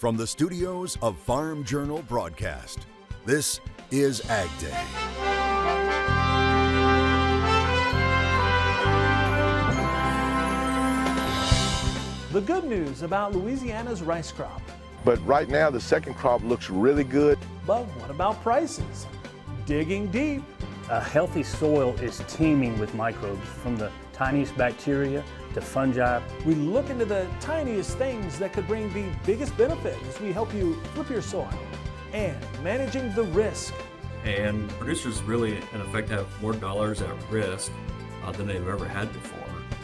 From the studios of Farm Journal Broadcast, this is AgDay. The good news about Louisiana's rice crop. But right now, the second crop looks really good. But what about prices? Digging deep. A healthy soil is teeming with microbes, from the tiniest bacteria to fungi. We look into the tiniest things that could bring the biggest benefit as we help you flip your soil. And managing the risk. And producers really, in effect, have more dollars at risk than they've ever had before.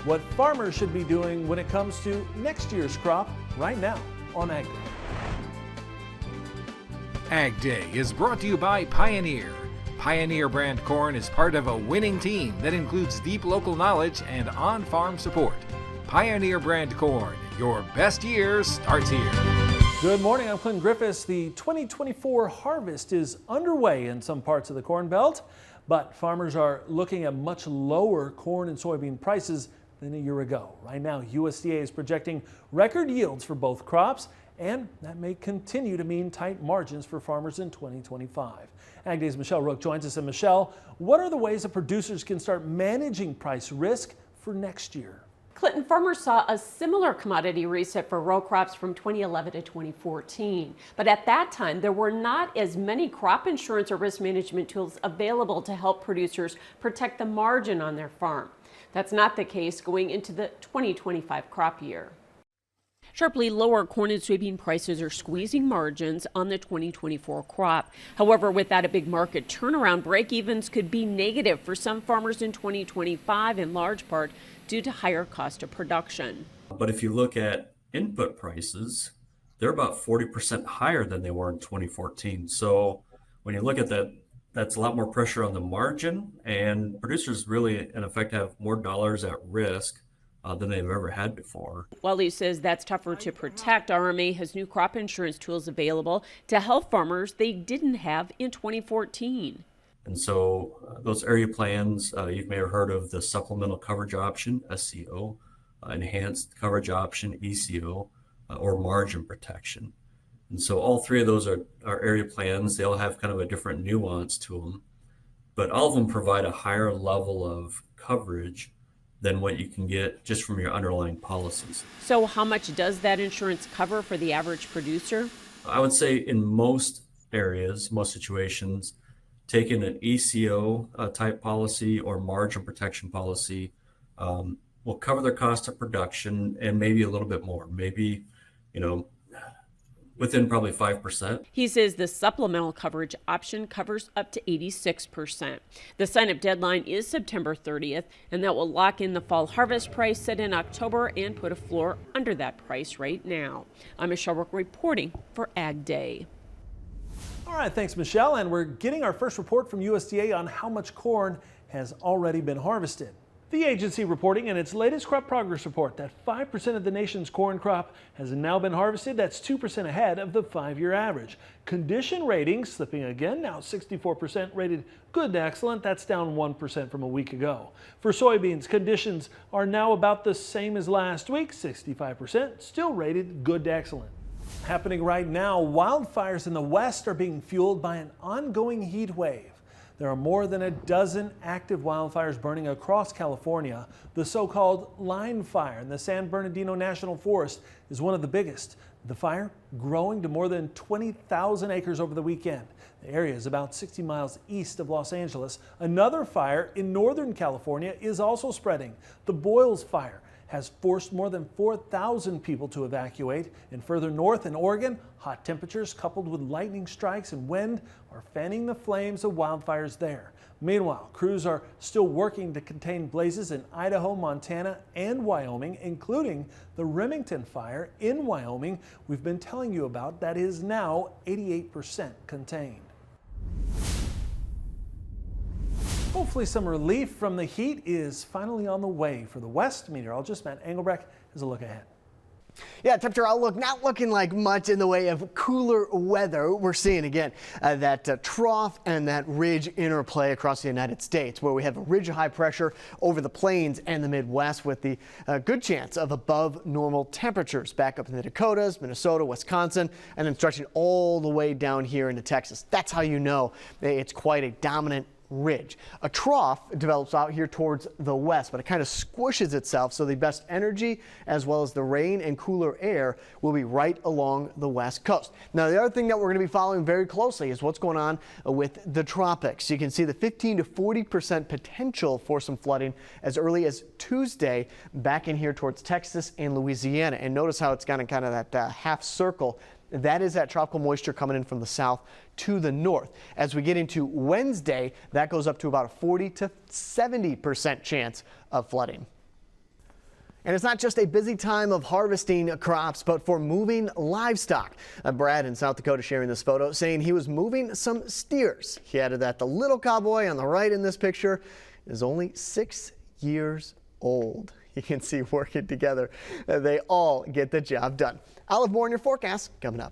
What farmers should be doing when it comes to next year's crop right now on AgDay. AgDay is brought to you by Pioneer. Pioneer brand corn is part of a winning team that includes deep local knowledge and on-farm support. Pioneer brand corn, your best year starts here. Good morning, I'm Clinton Griffiths. The 2024 harvest is underway in some parts of the Corn Belt, but farmers are looking at much lower corn and soybean prices than a year ago. Right now, USDA is projecting record yields for both crops, and that may continue to mean tight margins for farmers in 2025. AgDay's Michelle Rook joins us. And Michelle, what are the ways that producers can start managing price risk for next year? Clinton, farmers saw a similar commodity reset for row crops from 2011 to 2014. But at that time, there were not as many crop insurance or risk management tools available to help producers protect the margin on their farm. That's not the case going into the 2025 crop year. Sharply lower corn and soybean prices are squeezing margins on the 2024 crop. However, without a big market turnaround, break-evens could be negative for some farmers in 2025, in large part due to higher cost of production. But if you look at input prices, they're about 40% higher than they were in 2014. So when you look at that, that's a lot more pressure on the margin, and producers really, in effect, have more dollars at risk than they've ever had before. While he says that's tougher to protect, RMA has new crop insurance tools available to help farmers they didn't have in 2014. And so those area plans, you may have heard of the supplemental coverage option, SCO, enhanced coverage option, ECO, or margin protection. And so all three of those are area plans. They all have kind of a different nuance to them, but all of them provide a higher level of coverage than what you can get just from your underlying policies. So how much does that insurance cover for the average producer? I would say in most areas, most situations, taking an ECO type policy or margin protection policy will cover their cost of production and maybe a little bit more, maybe, within probably 5%. He says the supplemental coverage option covers up to 86%. The sign-up deadline is September 30th, and that will lock in the fall harvest price set in October and put a floor under that price right now. I'm Michelle Rook reporting for AgDay. All right, thanks, Michelle. And we're getting our first report from USDA on how much corn has already been harvested. The agency reporting in its latest crop progress report that 5% of the nation's corn crop has now been harvested. That's 2% ahead of the 5-year average. Condition ratings slipping again, now 64% rated good to excellent. That's down 1% from a week ago. For soybeans, conditions are now about the same as last week, 65%, still rated good to excellent. Happening right now, wildfires in the West are being fueled by an ongoing heat wave. There are more than a dozen active wildfires burning across California. The so-called line fire in the San Bernardino National Forest is one of the biggest. The fire growing to more than 20,000 acres over the weekend. The area is about 60 miles east of Los Angeles. Another fire in Northern California is also spreading. The Boils Fire has forced more than 4,000 people to evacuate. And further north in Oregon, hot temperatures coupled with lightning strikes and wind are fanning the flames of wildfires there. Meanwhile, crews are still working to contain blazes in Idaho, Montana, and Wyoming, including the Remington fire in Wyoming we've been telling you about that is now 88% contained. Hopefully some relief from the heat is finally on the way for the West. Meteorologist Matt Engelbrecht has a look ahead. Yeah, temperature outlook not looking like much in the way of cooler weather. We're seeing again that trough and that ridge interplay across the United States, where we have a ridge of high pressure over the plains and the Midwest with the good chance of above normal temperatures back up in the Dakotas, Minnesota, Wisconsin, and then stretching all the way down here into Texas. That's how you know it's quite a dominant ridge. A trough develops out here towards the west, but it kind of squishes itself, so the best energy as well as the rain and cooler air will be right along the west coast. Now, the other thing that we're going to be following very closely is what's going on with the tropics. You can see the 15 to 40% potential for some flooding as early as Tuesday back in here towards Texas and Louisiana. And notice how it's got kind of that half circle. That is that tropical moisture coming in from the south to the north. As we get into Wednesday, that goes up to about a 40 to 70% chance of flooding. And it's not just a busy time of harvesting crops, but for moving livestock. Brad in South Dakota sharing this photo, saying he was moving some steers. He added that the little cowboy on the right in this picture is only 6 years old. You can see working together, they all get the job done. I'll have more in your forecast coming up.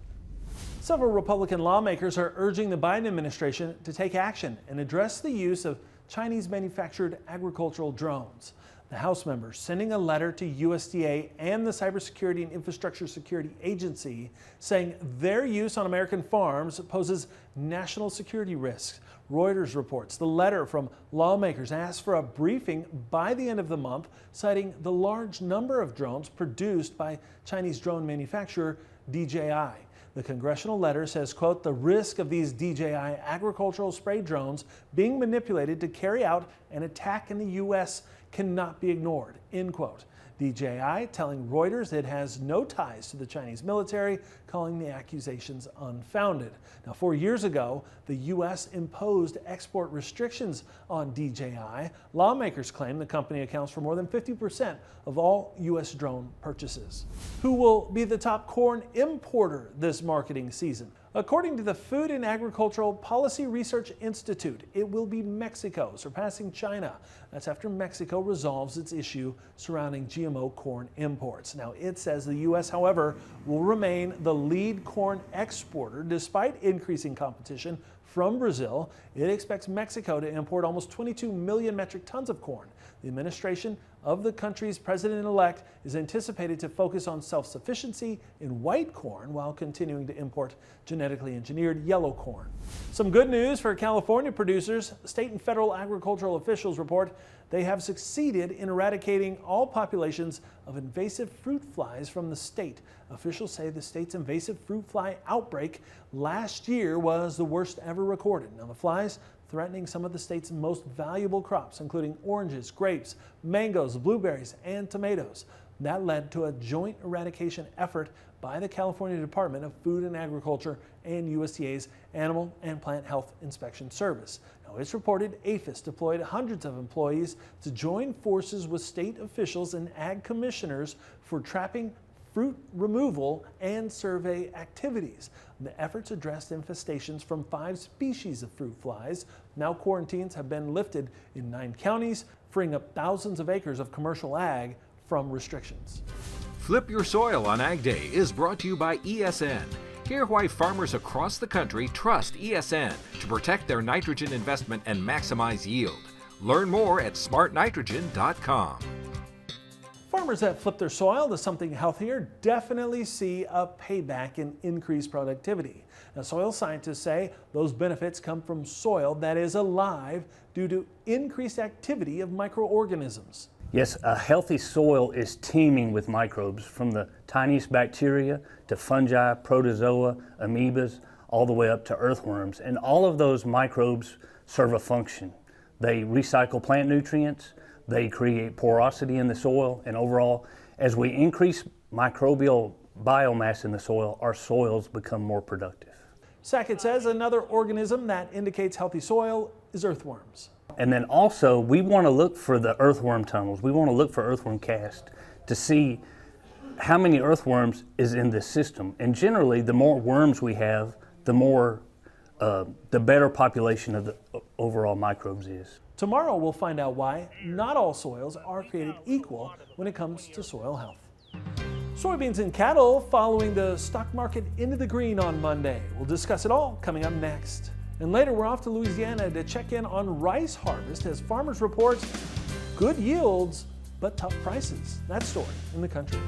Several Republican lawmakers are urging the Biden administration to take action and address the use of Chinese-manufactured agricultural drones. The House members sending a letter to USDA and the Cybersecurity and Infrastructure Security Agency saying their use on American farms poses national security risks. Reuters reports the letter from lawmakers asked for a briefing by the end of the month, citing the large number of drones produced by Chinese drone manufacturer DJI. The congressional letter says, quote, the risk of these DJI agricultural spray drones being manipulated to carry out an attack in the U.S. cannot be ignored, end quote. DJI telling Reuters it has no ties to the Chinese military, calling the accusations unfounded. Now, 4 years ago, the U.S. imposed export restrictions on DJI. Lawmakers claim the company accounts for more than 50% of all U.S. drone purchases. Who will be the top corn importer this marketing season? According to the Food and Agricultural Policy Research Institute, it will be Mexico, surpassing China. That's after Mexico resolves its issue surrounding GMO corn imports. Now, it says the U.S., however, will remain the lead corn exporter despite increasing competition from Brazil. It expects Mexico to import almost 22 million metric tons of corn. The administration of the country's president-elect is anticipated to focus on self-sufficiency in white corn while continuing to import genetically engineered yellow corn. Some good news for California producers. State and federal agricultural officials report they have succeeded in eradicating all populations of invasive fruit flies from the state. Officials say the state's invasive fruit fly outbreak last year was the worst ever recorded. Now, the flies threatening some of the state's most valuable crops, including oranges, grapes, mangoes, blueberries, and tomatoes. That led to a joint eradication effort by the California Department of Food and Agriculture and USDA's Animal and Plant Health Inspection Service. Now, it's reported APHIS deployed hundreds of employees to join forces with state officials and ag commissioners for trapping fruit removal and survey activities. The efforts addressed infestations from 5 species of fruit flies. Now quarantines have been lifted in 9 counties, freeing up thousands of acres of commercial ag from restrictions. Flip Your Soil on AgDay is brought to you by ESN. Hear why farmers across the country trust ESN to protect their nitrogen investment and maximize yield. Learn more at smartnitrogen.com. Farmers that flip their soil to something healthier definitely see a payback in increased productivity. Now, soil scientists say those benefits come from soil that is alive due to increased activity of microorganisms. Yes, a healthy soil is teeming with microbes, from the tiniest bacteria to fungi, protozoa, amoebas, all the way up to earthworms. And all of those microbes serve a function. They recycle plant nutrients, they create porosity in the soil, and overall, as we increase microbial biomass in the soil, our soils become more productive. Sackett says another organism that indicates healthy soil is earthworms. And then also, we want to look for the earthworm tunnels. We want to look for earthworm cast to see how many earthworms is in this system. And generally, the more worms we have, the better population of the overall microbes is. Tomorrow we'll find out why not all soils are created equal when it comes to soil health. Soybeans and cattle following the stock market into the green on Monday. We'll discuss it all coming up next. And later, we're off to Louisiana to check in on rice harvest as farmers report good yields but tough prices. That story in the country.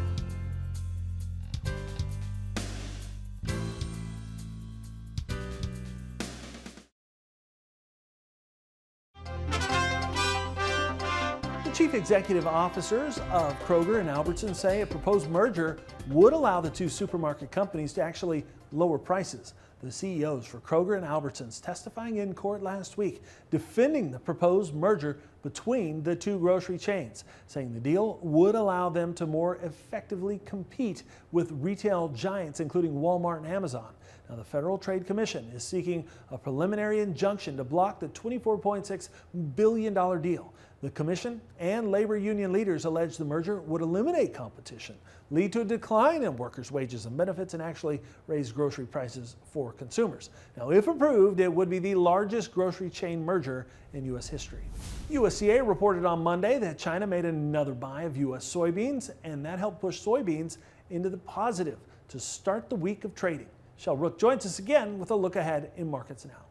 Chief executive officers of Kroger and Albertsons say a proposed merger would allow the two supermarket companies to actually lower prices. The CEOs for Kroger and Albertsons testifying in court last week, defending the proposed merger between the two grocery chains, saying the deal would allow them to more effectively compete with retail giants, including Walmart and Amazon. Now, the Federal Trade Commission is seeking a preliminary injunction to block the $24.6 billion deal. The commission and labor union leaders allege the merger would eliminate competition, lead to a decline in workers' wages and benefits, and actually raise grocery prices for consumers. Now, if approved, it would be the largest grocery chain merger in U.S. history. USDA reported on Monday that China made another buy of U.S. soybeans, and that helped push soybeans into the positive to start the week of trading. Shel Rook joins us again with a look ahead in markets now.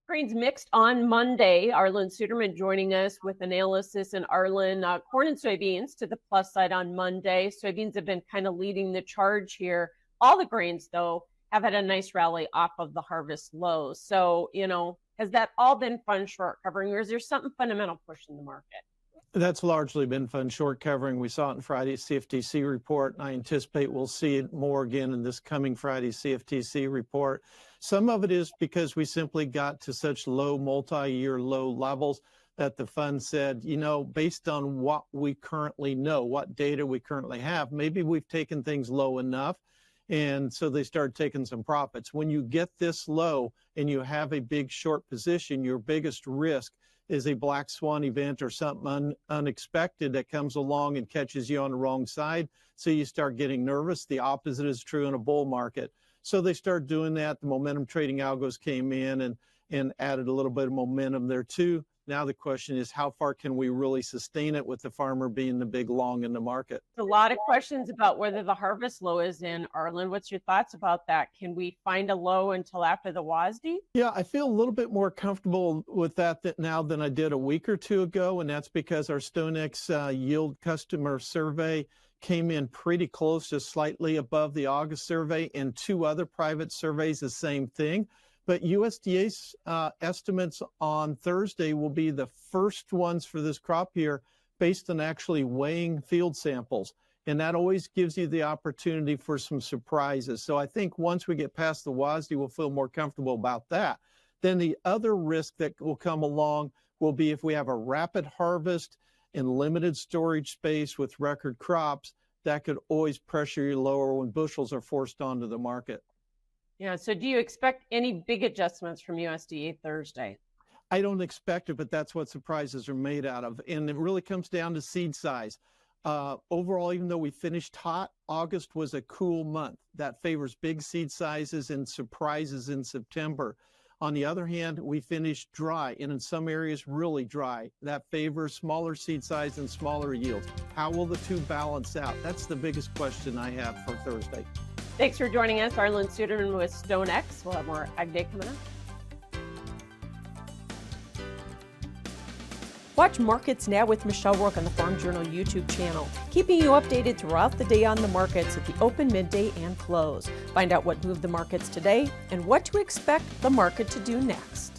Grains mixed on Monday. Arlen Suderman joining us with analysis. And Arlen, corn and soybeans to the plus side on Monday. Soybeans have been kind of leading the charge here. All the grains, though, have had a nice rally off of the harvest lows. So, has that all been fun short covering, or is there something fundamental pushing the market? That's largely been fun short covering. We saw it in Friday's CFTC report, and I anticipate we'll see it more again in this coming Friday's CFTC report. Some of it is because we simply got to such low, multi-year low levels that the fund said, based on what we currently know, what data we currently have, maybe we've taken things low enough. And so they started taking some profits. When you get this low and you have a big short position, your biggest risk is a black swan event or something unexpected that comes along and catches you on the wrong side. So you start getting nervous. The opposite is true in a bull market. So they started doing that. The momentum trading algos came in and added a little bit of momentum there too. Now the question is, how far can we really sustain it with the farmer being the big long in the market? A lot of questions about whether the harvest low is in. Arlen, what's your thoughts about that? Can we find a low until after the WASDE? Yeah, I feel a little bit more comfortable with that now than I did a week or two ago, and that's because our StoneX yield customer survey came in pretty close to slightly above the August survey, and two other private surveys the same thing. But USDA's estimates on Thursday will be the first ones for this crop year based on actually weighing field samples. And that always gives you the opportunity for some surprises. So I think once we get past the WASDE, we'll feel more comfortable about that. Then the other risk that will come along will be if we have a rapid harvest and limited storage space with record crops, that could always pressure you lower when bushels are forced onto the market. Yeah, so do you expect any big adjustments from USDA Thursday? I don't expect it, but that's what surprises are made out of. And it really comes down to seed size. Overall, even though we finished hot, August was a cool month. That favors big seed sizes and surprises in September. On the other hand, we finished dry, and in some areas really dry. That favors smaller seed size and smaller yields. How will the two balance out? That's the biggest question I have for Thursday. Thanks for joining us, Arlen Suderman with StoneX. We'll have more AgDay coming up. Watch Markets Now with Michelle Rook on the Farm Journal YouTube channel, keeping you updated throughout the day on the markets at the open, midday, and close. Find out what moved the markets today and what to expect the market to do next.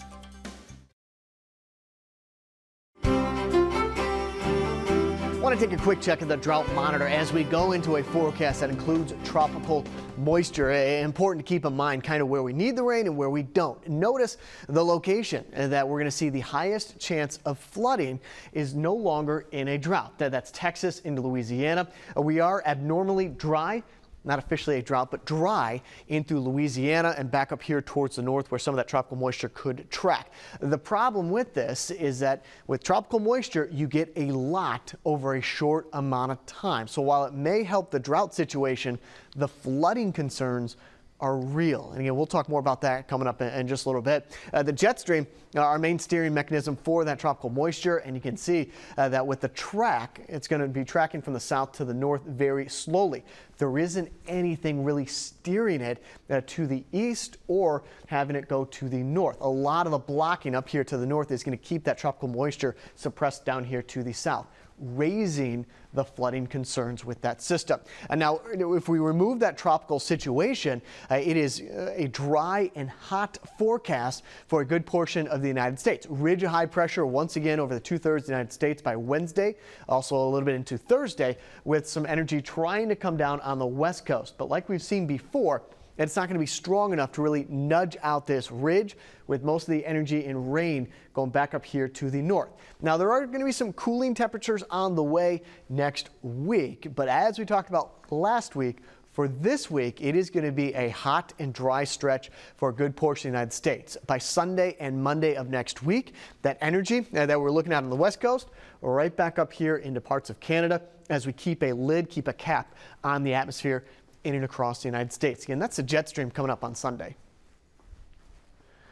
I want to take a quick check of the Drought Monitor as we go into a forecast that includes tropical moisture. Important to keep in mind kind of where we need the rain and where we don't. Notice the location that we're going to see the highest chance of flooding is no longer in a drought. That's Texas into Louisiana. We are abnormally dry. Not officially a drought, but dry in through Louisiana and back up here towards the north where some of that tropical moisture could track. The problem with this is that with tropical moisture, you get a lot over a short amount of time. So while it may help the drought situation, the flooding concerns are real. And again, we'll talk more about that coming up in just a little bit. The jet stream, our main steering mechanism for that tropical moisture, and you can see that with the track, it's going to be tracking from the south to the north very slowly. There isn't anything really steering it to the east or having it go to the north. A lot of the blocking up here to the north is going to keep that tropical moisture suppressed down here to the south, raising the flooding concerns with that system. And now, if we remove that tropical situation, it is a dry and hot forecast for a good portion of the United States. Ridge of high pressure once again over the 2/3 of the United States by Wednesday, also a little bit into Thursday, with some energy trying to come down on the west coast. But like we've seen before, it's not going to be strong enough to really nudge out this ridge, with most of the energy and rain going back up here to the north. Now, there are going to be some cooling temperatures on the way next week, but as we talked about last week, for this week, it is going to be a hot and dry stretch for a good portion of the United States. By Sunday and Monday of next week, that energy that we're looking at on the west coast, right back up here into parts of Canada, as we keep a cap on the atmosphere in and across the United States. Again, that's the jet stream coming up on Sunday.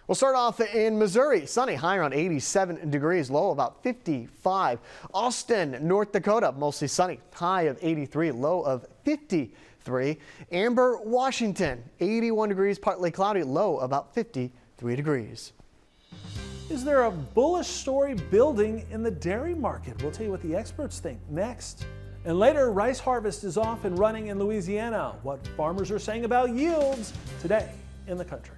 We'll start off in Missouri. Sunny, high around 87 degrees, low about 55. Austin, North Dakota, mostly sunny, high of 83, low of 53. Amber, Washington, 81 degrees, partly cloudy, low about 53 degrees. Is there a bullish story building in the dairy market? We'll tell you what the experts think next. And later, rice harvest is off and running in Louisiana. What farmers are saying about yields today in the country.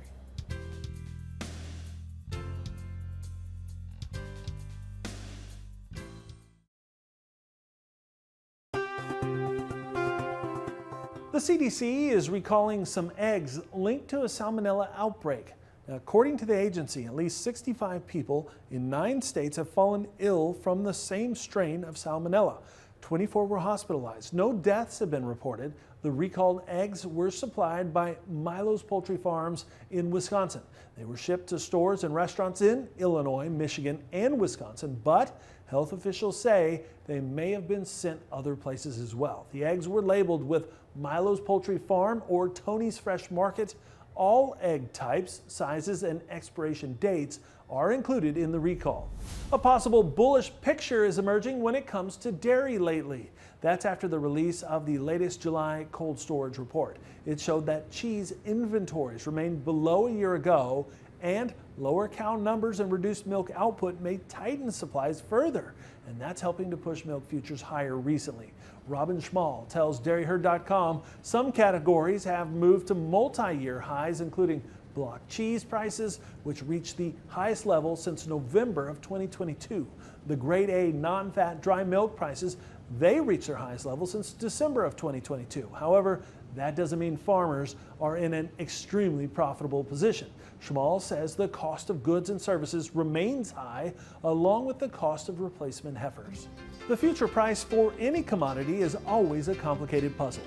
The CDC is recalling some eggs linked to a Salmonella outbreak. Now, according to the agency, at least 65 people in 9 states have fallen ill from the same strain of Salmonella. 24 were hospitalized. No deaths have been reported. The recalled eggs were supplied by Milo's Poultry Farms in Wisconsin. They were shipped to stores and restaurants in Illinois, Michigan, and Wisconsin, but health officials say they may have been sent other places as well. The eggs were labeled with Milo's Poultry Farm or Tony's Fresh Market. All egg types, sizes, and expiration dates are included in the recall. A possible bullish picture is emerging when it comes to dairy lately. That's after the release of the latest July cold storage report. It showed that cheese inventories remained below a year ago, and lower cow numbers and reduced milk output may tighten supplies further, and that's helping to push milk futures higher recently. Robin Schmall tells dairyherd.com some categories have moved to multi-year highs, including block cheese prices, which reached the highest level since November of 2022. The grade A non-fat dry milk prices, they reached their highest level since December of 2022. However, that doesn't mean farmers are in an extremely profitable position. Schmall says the cost of goods and services remains high, along with the cost of replacement heifers. The future price for any commodity is always a complicated puzzle.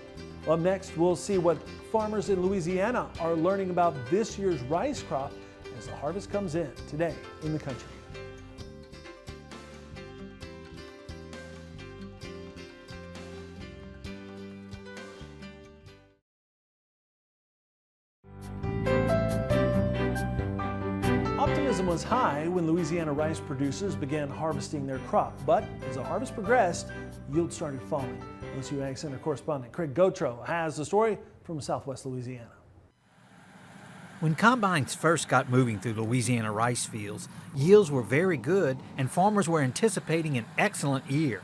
Up next, we'll see what farmers in Louisiana are learning about this year's rice crop as the harvest comes in today in the country. Optimism was high when Louisiana rice producers began harvesting their crop, but as the harvest progressed, yields started falling. LSU Ag Center correspondent Craig Gautreaux has the story from Southwest Louisiana. When combines first got moving through Louisiana rice fields, yields were very good and farmers were anticipating an excellent year.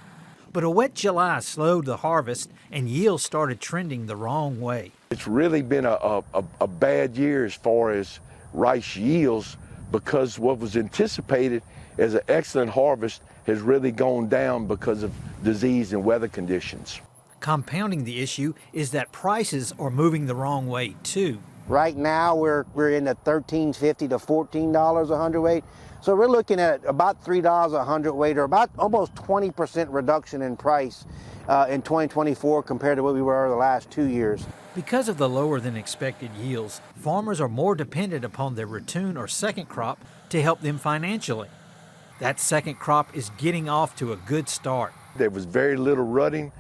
But a wet July slowed the harvest and yields started trending the wrong way. It's really been a bad year as far as rice yields, because what was anticipated as an excellent harvest has really gone down because of disease and weather conditions. Compounding the issue is that prices are moving the wrong way too. Right now we're in the $13.50 to $14 a hundredweight. So we're looking at about $3 a hundredweight, or about almost 20% reduction in price in 2024 compared to what we were the last 2 years. Because of the lower than expected yields, farmers are more dependent upon their ratoon or second crop to help them financially. That second crop is getting off to a good start. There was very little rutting.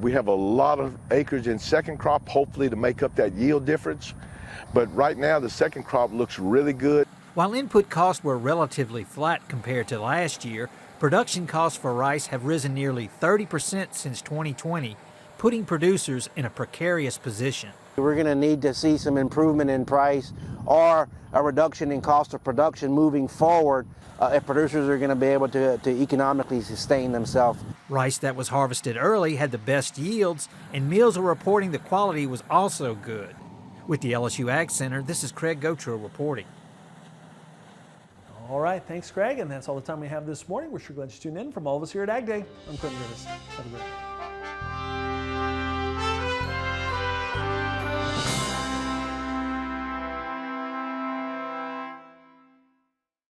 We have a lot of acres in second crop, hopefully to make up that yield difference. But right now, the second crop looks really good. While input costs were relatively flat compared to last year, production costs for rice have risen nearly 30% since 2020, putting producers in a precarious position. We're going to need to see some improvement in price or a reduction in cost of production moving forward if producers are going to be able to economically sustain themselves. Rice that was harvested early had the best yields, and mills are reporting the quality was also good. With the LSU Ag Center, this is Craig Gautreaux reporting. All right, thanks, Greg, and that's all the time we have this morning. We're sure glad you tuned in. From all of us here at AgDay, I'm Quentin Griffiths. Have a great day.